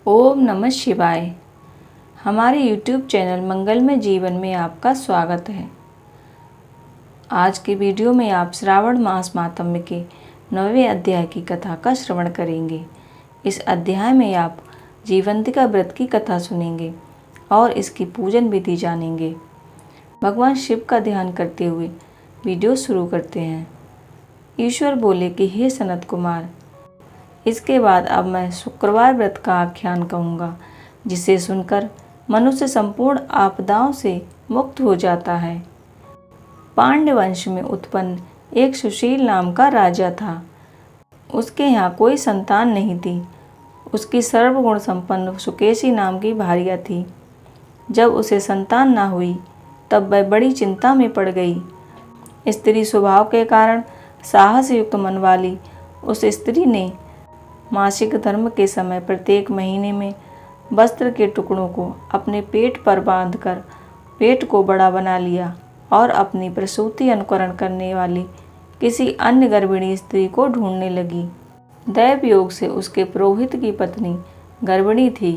ओम नमः शिवाय। हमारे YouTube चैनल मंगलमय जीवन में आपका स्वागत है। आज के वीडियो में आप श्रावण मास माहात्म्य के 9वें अध्याय की कथा का श्रवण करेंगे। इस अध्याय में आप जीवंतिका व्रत की कथा सुनेंगे और इसकी पूजन विधि जानेंगे। भगवान शिव का ध्यान करते हुए वीडियो शुरू करते हैं। ईश्वर बोले कि हे सनत कुमार, इसके बाद अब मैं शुक्रवार व्रत का आख्यान कहूँगा, जिसे सुनकर मनुष्य संपूर्ण आपदाओं से मुक्त हो जाता है। पांड्य वंश में उत्पन्न एक सुशील नाम का राजा था। उसके यहाँ कोई संतान नहीं थी। उसकी सर्वगुण संपन्न सुकेशी नाम की भार्या थी। जब उसे संतान न हुई तब वह बड़ी चिंता में पड़ गई। स्त्री स्वभाव के कारण साहस युक्त मन वाली उस स्त्री ने मासिक धर्म के समय प्रत्येक महीने में वस्त्र के टुकड़ों को अपने पेट पर बांधकर पेट को बड़ा बना लिया और अपनी प्रसूति अनुकरण करने वाली किसी अन्य गर्भिणी स्त्री को ढूंढने लगी। दैव योग से उसके पुरोहित की पत्नी गर्भिणी थी।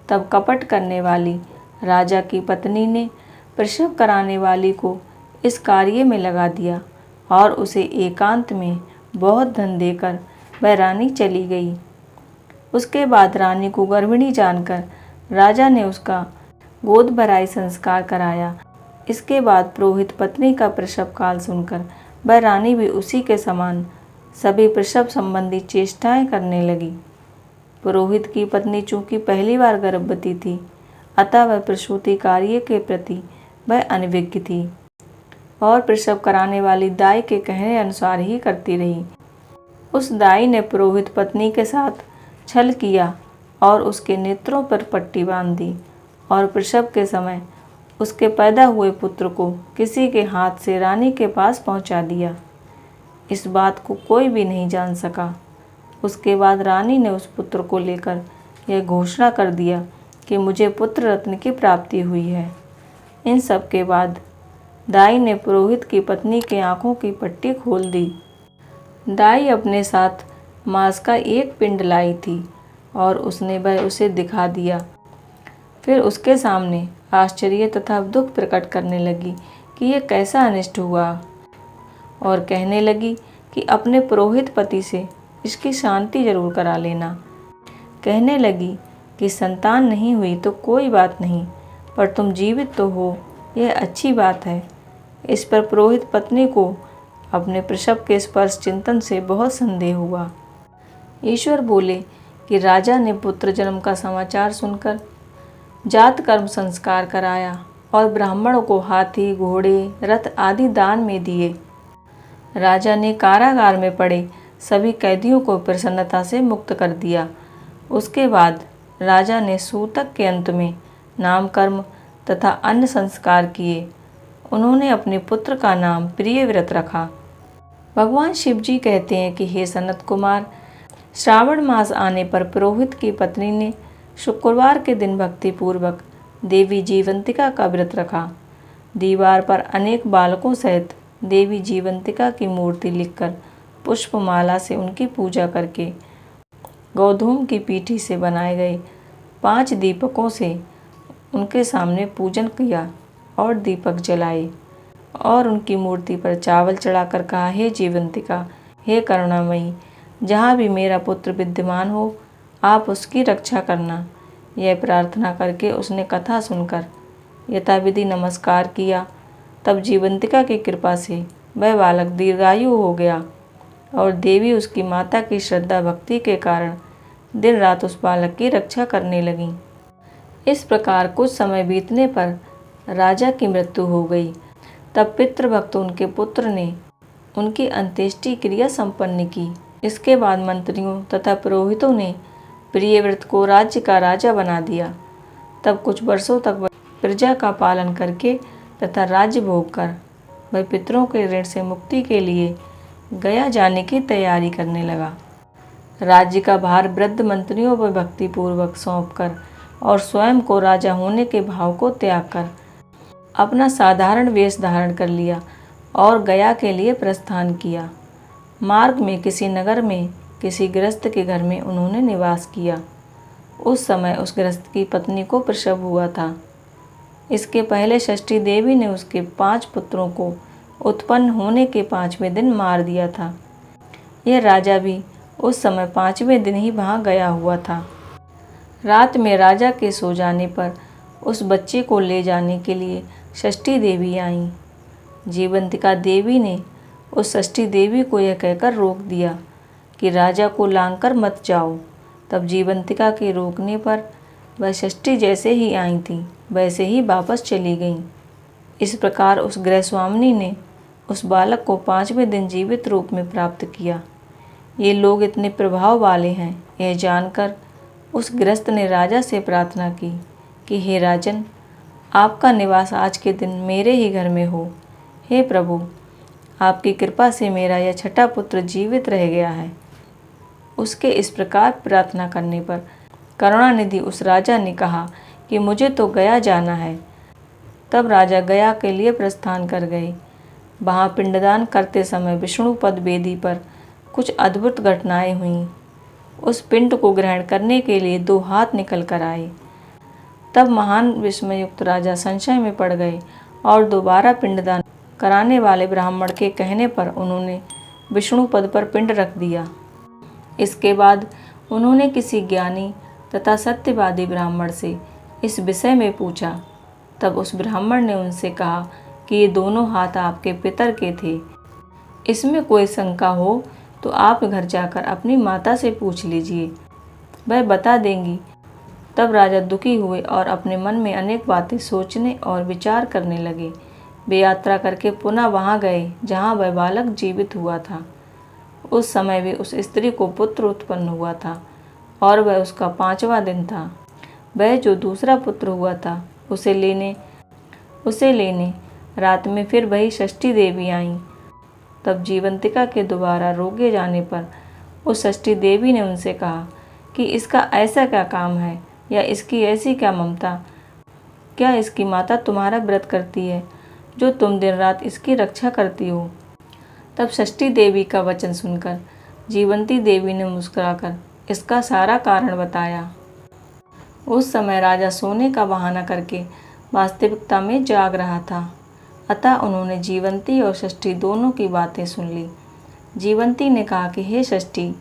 तब कपट करने वाली राजा की पत्नी ने प्रसव कराने वाली को इस कार्य में लगा दिया और उसे एकांत में बहुत धन देकर वह रानी चली गई। उसके बाद रानी को गर्भिणी जानकर राजा ने उसका गोद भराई संस्कार कराया। इसके बाद पुरोहित पत्नी का प्रसव काल सुनकर वह रानी भी उसी के समान सभी प्रसव संबंधी चेष्टाएं करने लगी। पुरोहित की पत्नी चूंकि पहली बार गर्भवती थी, अतः वह प्रसूति कार्य के प्रति वह अनभिज्ञ थी और प्रसव कराने वाली दाई के कहने अनुसार ही करती रही। उस दाई ने पुरोहित पत्नी के साथ छल किया और उसके नेत्रों पर पट्टी बांध दी और प्रसव के समय उसके पैदा हुए पुत्र को किसी के हाथ से रानी के पास पहुंचा दिया। इस बात को कोई भी नहीं जान सका। उसके बाद रानी ने उस पुत्र को लेकर यह घोषणा कर दिया कि मुझे पुत्र रत्न की प्राप्ति हुई है। इन सब के बाद दाई ने पुरोहित की पत्नी की आंखों की पट्टी खोल दी। दाई अपने साथ मांस का एक पिंड लाई थी और उसने वह उसे दिखा दिया। फिर उसके सामने आश्चर्य तथा दुख प्रकट करने लगी कि यह कैसा अनिष्ट हुआ और कहने लगी कि अपने पुरोहित पति से इसकी शांति जरूर करा लेना। कहने लगी कि संतान नहीं हुई तो कोई बात नहीं, पर तुम जीवित तो हो, यह अच्छी बात है। इस पर पुरोहित पत्नी को अपने प्रसव के स्पर्श चिंतन से बहुत संदेह हुआ। ईश्वर बोले कि राजा ने पुत्र जन्म का समाचार सुनकर जात कर्म संस्कार कराया और ब्राह्मणों को हाथी, घोड़े, रथ आदि दान में दिए। राजा ने कारागार में पड़े सभी कैदियों को प्रसन्नता से मुक्त कर दिया। उसके बाद राजा ने सूतक के अंत में नामकर्म तथा अन्य संस्कार किए। उन्होंने अपने पुत्र का नाम प्रियव्रत रखा। भगवान शिव जी कहते हैं कि हे सनत कुमार, श्रावण मास आने पर पुरोहित की पत्नी ने शुक्रवार के दिन भक्तिपूर्वक देवी जीवंतिका का व्रत रखा। दीवार पर अनेक बालकों सहित देवी जीवंतिका की मूर्ति लिखकर पुष्पमाला से उनकी पूजा करके गौधूम की पीठी से बनाए गए 5 दीपकों से उनके सामने पूजन किया और दीपक जलाए और उनकी मूर्ति पर चावल चढ़ाकर कहा, हे जीवंतिका, हे करुणामयी, जहाँ भी मेरा पुत्र विद्यमान हो आप उसकी रक्षा करना। यह प्रार्थना करके उसने कथा सुनकर यथाविधि नमस्कार किया। तब जीवंतिका की कृपा से वह बालक दीर्घायु हो गया और देवी उसकी माता की श्रद्धा भक्ति के कारण दिन रात उस बालक की रक्षा करने लगीं। इस प्रकार कुछ समय बीतने पर राजा की मृत्यु हो गई। तब पितृभक्त उनके पुत्र ने उनकी अंत्येष्टि क्रिया संपन्न की। इसके बाद मंत्रियों तथा पुरोहितों ने प्रियव्रत को राज्य का राजा बना दिया। तब कुछ वर्षों तक वह प्रजा का पालन करके तथा राज्य भोग कर वह पितरों के ऋण से मुक्ति के लिए गया जाने की तैयारी करने लगा। राज्य का भार वृद्ध मंत्रियों पर भक्तिपूर्वक सौंपकर और स्वयं को राजा होने के भाव को त्याग कर अपना साधारण वेश धारण कर लिया और गया के लिए प्रस्थान किया। मार्ग में किसी नगर में किसी गृहस्थ के घर में उन्होंने निवास किया। उस समय उस गृहस्थ की पत्नी को प्रसव हुआ था। इसके पहले षष्ठी देवी ने उसके 5 पुत्रों को उत्पन्न होने के 5वें दिन मार दिया था। यह राजा भी उस समय 5वें दिन ही वहाँ गया हुआ था। रात में राजा के सो जाने पर उस बच्चे को ले जाने के लिए षष्ठी देवी आईं। जीवंतिका देवी ने उस षष्ठी देवी को यह कहकर रोक दिया कि राजा को लांघकर मत जाओ। तब जीवंतिका के रोकने पर वह षष्ठी जैसे ही आई थी वैसे ही वापस चली गईं। इस प्रकार उस गृहस्वामिनी ने उस बालक को 5वें दिन जीवित रूप में प्राप्त किया। ये लोग इतने प्रभाव वाले हैं, यह जानकर उस गृहस्थ ने राजा से प्रार्थना की कि हे राजन, आपका निवास आज के दिन मेरे ही घर में हो। हे प्रभु, आपकी कृपा से मेरा यह छठा पुत्र जीवित रह गया है। उसके इस प्रकार प्रार्थना करने पर करुणानिधि उस राजा ने कहा कि मुझे तो गया जाना है। तब राजा गया के लिए प्रस्थान कर गए। वहाँ पिंडदान करते समय विष्णुपद वेदी पर कुछ अद्भुत घटनाएं हुईं। उस पिंड को ग्रहण करने के लिए 2 हाथ निकल कर आए। तब महान विस्मयुक्त राजा संशय में पड़ गए और दोबारा पिंडदान कराने वाले ब्राह्मण के कहने पर उन्होंने विष्णुपद पर पिंड रख दिया। इसके बाद उन्होंने किसी ज्ञानी तथा सत्यवादी ब्राह्मण से इस विषय में पूछा। तब उस ब्राह्मण ने उनसे कहा कि ये दोनों हाथ आपके पितर के थे। इसमें कोई शंका हो तो आप घर जाकर अपनी माता से पूछ लीजिए, वह बता देंगी। तब राजा दुखी हुए और अपने मन में अनेक बातें सोचने और विचार करने लगे। वे यात्रा करके पुनः वहाँ गए जहाँ वह बालक जीवित हुआ था। उस समय भी उस स्त्री को पुत्र उत्पन्न हुआ था और वह उसका 5वां दिन था। वह जो दूसरा पुत्र हुआ था उसे लेने रात में फिर वही षष्ठी देवी आईं। तब जीवंतिका के दोबारा रोके जाने पर उस षष्ठी देवी ने उनसे कहा कि इसका ऐसा क्या काम है या इसकी ऐसी क्या ममता, क्या इसकी माता तुम्हारा व्रत करती है जो तुम दिन रात इसकी रक्षा करती हो। तब षष्ठी देवी का वचन सुनकर जीवंती देवी ने मुस्कुराकर इसका सारा कारण बताया। उस समय राजा सोने का बहाना करके वास्तविकता में जाग रहा था, अतः उन्होंने जीवंती और षष्ठी दोनों की बातें सुन ली। जीवंती ने कहा कि हे षष्ठी,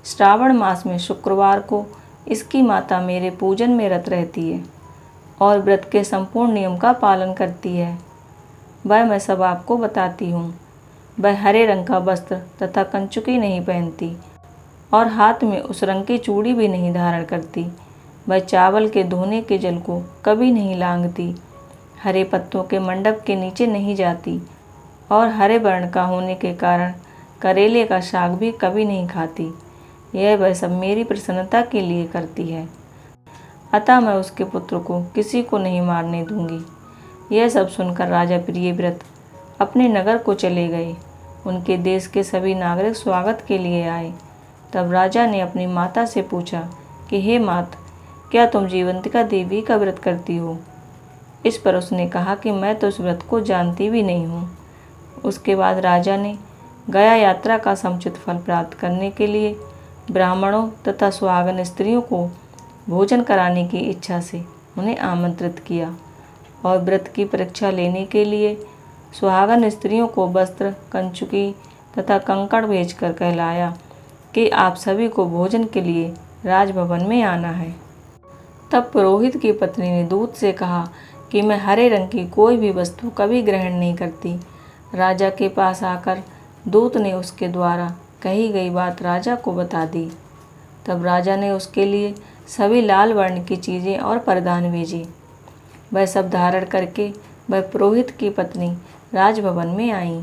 श्रावण मास में शुक्रवार को इसकी माता मेरे पूजन में रत रहती है और व्रत के संपूर्ण नियम का पालन करती है। वह मैं सब आपको बताती हूँ। वह हरे रंग का वस्त्र तथा कंचुकी नहीं पहनती और हाथ में उस रंग की चूड़ी भी नहीं धारण करती। वह चावल के धोने के जल को कभी नहीं लांघती, हरे पत्तों के मंडप के नीचे नहीं जाती और हरे वर्ण का होने के कारण करेले का साग भी कभी नहीं खाती। यह वह सब मेरी प्रसन्नता के लिए करती है, अतः मैं उसके पुत्र को किसी को नहीं मारने दूंगी। यह सब सुनकर राजा प्रियव्रत अपने नगर को चले गए। उनके देश के सभी नागरिक स्वागत के लिए आए। तब राजा ने अपनी माता से पूछा कि हे मात, क्या तुम जीवंतिका देवी का व्रत करती हो। इस पर उसने कहा कि मैं तो उस व्रत को जानती भी नहीं हूँ। उसके बाद राजा ने गया यात्रा का समुचित फल प्राप्त करने के लिए ब्राह्मणों तथा सुहागन स्त्रियों को भोजन कराने की इच्छा से उन्हें आमंत्रित किया और व्रत की परीक्षा लेने के लिए सुहागन स्त्रियों को वस्त्र, कंचुकी तथा कंकड़ भेजकर कहलाया कि आप सभी को भोजन के लिए राजभवन में आना है। तब पुरोहित की पत्नी ने दूत से कहा कि मैं हरे रंग की कोई भी वस्तु कभी ग्रहण नहीं करती। राजा के पास आकर दूत ने उसके द्वारा कही गई बात राजा को बता दी। तब राजा ने उसके लिए सभी लाल वर्ण की चीज़ें और परिधान भेजे। वह सब धारण करके वह पुरोहित की पत्नी राजभवन में आई।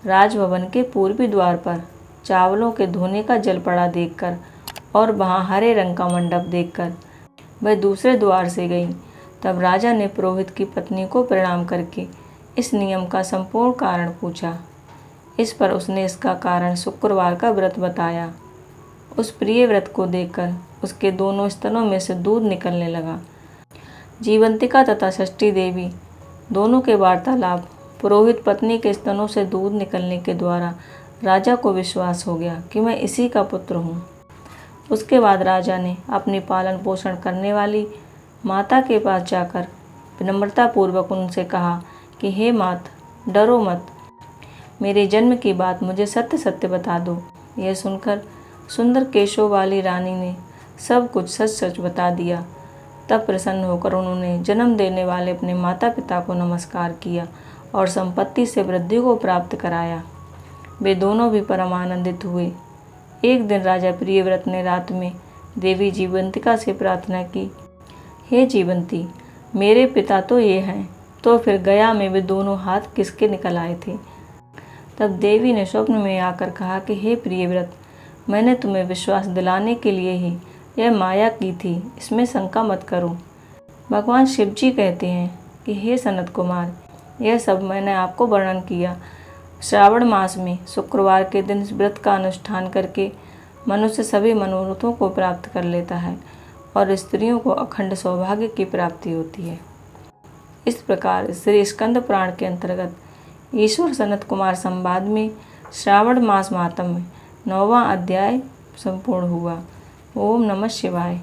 राजभवन के पूर्वी द्वार पर चावलों के धोने का जल पड़ा देखकर और वहाँ हरे रंग का मंडप देखकर वह दूसरे द्वार से गई। तब राजा ने पुरोहित की पत्नी को प्रणाम करके इस नियम का संपूर्ण कारण पूछा। इस पर उसने इसका कारण शुक्रवार का व्रत बताया। उस प्रिय व्रत को देखकर उसके दोनों स्तनों में से दूध निकलने लगा। जीवंतिका तथा षष्ठी देवी दोनों के वार्तालाप, पुरोहित पत्नी के स्तनों से दूध निकलने के द्वारा राजा को विश्वास हो गया कि मैं इसी का पुत्र हूँ। उसके बाद राजा ने अपनी पालन पोषण करने वाली माता के पास जाकर विनम्रतापूर्वक उनसे कहा कि हे मात, डरो मत, मेरे जन्म की बात मुझे सत्य सत्य बता दो। यह सुनकर सुंदर केशों वाली रानी ने सब कुछ सच सच बता दिया। तब प्रसन्न होकर उन्होंने जन्म देने वाले अपने माता पिता को नमस्कार किया और संपत्ति से वृद्धि को प्राप्त कराया। वे दोनों भी परम आनंदित हुए। एक दिन राजा प्रियव्रत ने रात में देवी जीवंतिका से प्रार्थना की, हे जीवंती, मेरे पिता तो ये हैं, तो फिर गया में वे दोनों हाथ किसके निकल आए थे। तब देवी ने स्वप्न में आकर कहा कि हे प्रियव्रत, मैंने तुम्हें विश्वास दिलाने के लिए ही यह माया की थी, इसमें शंका मत करो। भगवान शिव जी कहते हैं कि हे सनत कुमार, यह सब मैंने आपको वर्णन किया। श्रावण मास में शुक्रवार के दिन इस व्रत का अनुष्ठान करके मनुष्य सभी मनोरथों को प्राप्त कर लेता है और स्त्रियों को अखंड सौभाग्य की प्राप्ति होती है। इस प्रकार श्री स्कंद पुराण के अंतर्गत ईश्वर सनत कुमार संवाद में श्रावण मास महात्म्य 9वां अध्याय संपूर्ण हुआ। ओम नमः शिवाय।